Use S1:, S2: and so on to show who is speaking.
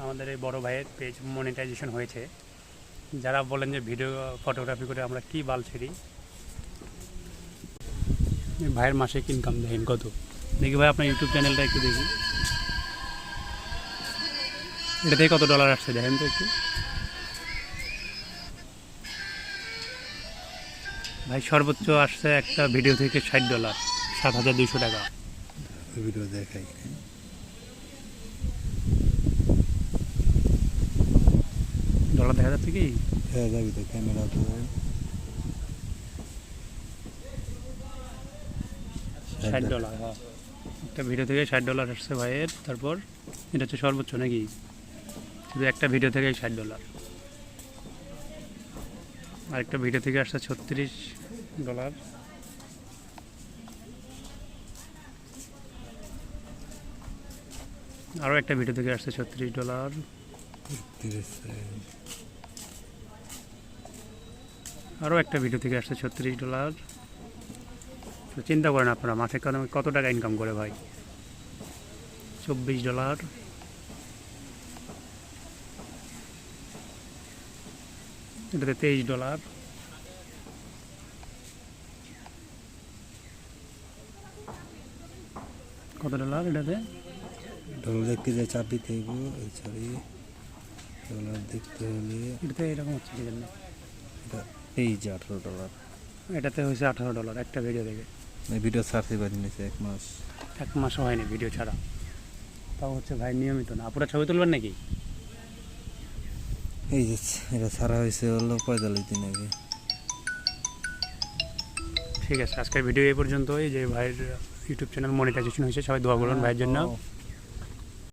S1: আমাদের এই বড় ভাইয়ের পেজ মনিটাইজেশন হয়েছে। যারা বলেন যে ভিডিও ফটোগ্রাফি করে আমরা কি বাল ছেড়ি, ভাইয়ের মাসিক ইনকাম দেখেন কত। দেখি ভাই আপনার ইউটিউব চ্যানেলটা একটু দেখি, এটা থেকে কত ডলার আসছে দেখেন তো একটু। ভাই সর্বোচ্চ আসছে একটা ভিডিও থেকে $60, 7,200 টাকা।
S2: ভিডিও দেখাই
S1: ডলার দেখা যাচ্ছে কি?
S2: হ্যাঁ যাবি তো ক্যামেরা তো
S1: $60, হ্যাঁ একটা ভিডিও থেকে $60 আসছে ভাইয়ের। তারপর এটা হচ্ছে সর্বোচ্চ নাকি? শুধু একটা ভিডিও থেকে $60। আরেকটা ভিডিও থেকে আসছে $36। আরও একটা ভিডিও থেকে আসছে $36। আরও একটা ভিডিও থেকে আসছে $36। তো চিন্তা করেন আপনারা মাসে কত টাকা ইনকাম করে ভাই। $24, এটাতে $23। কত ডলার এটাতে?
S2: ডলার দেখতে যে চাবি থেকে সরি ডলার দেখতে হলে
S1: এটাতে এরকম হচ্ছে কি জন্য?
S2: এটা এই যে $18।
S1: এটাতে হয়েছে $18 একটা ভিডিও থেকে।
S2: এই ভিডিও ছাড়তে পারি নিয়েছে 1 মাস।
S1: 1 মাসও হয়নি ভিডিও ছাড়া, তাও হচ্ছে ভাই নিয়মিত না। পুরো ছবি তুলবেন নাকি?
S2: এই যে এটা ছাড়া হয়েছে হলো 45 দিন আগে।
S1: ঠিক আছে, আজকের ভিডিও এই পর্যন্তই। যে ভাইয়ের ইউটিউব চ্যানেল মনিটাইজেশন হয়েছে, সবাই দোয়া করুন ভাইয়ের জন্য।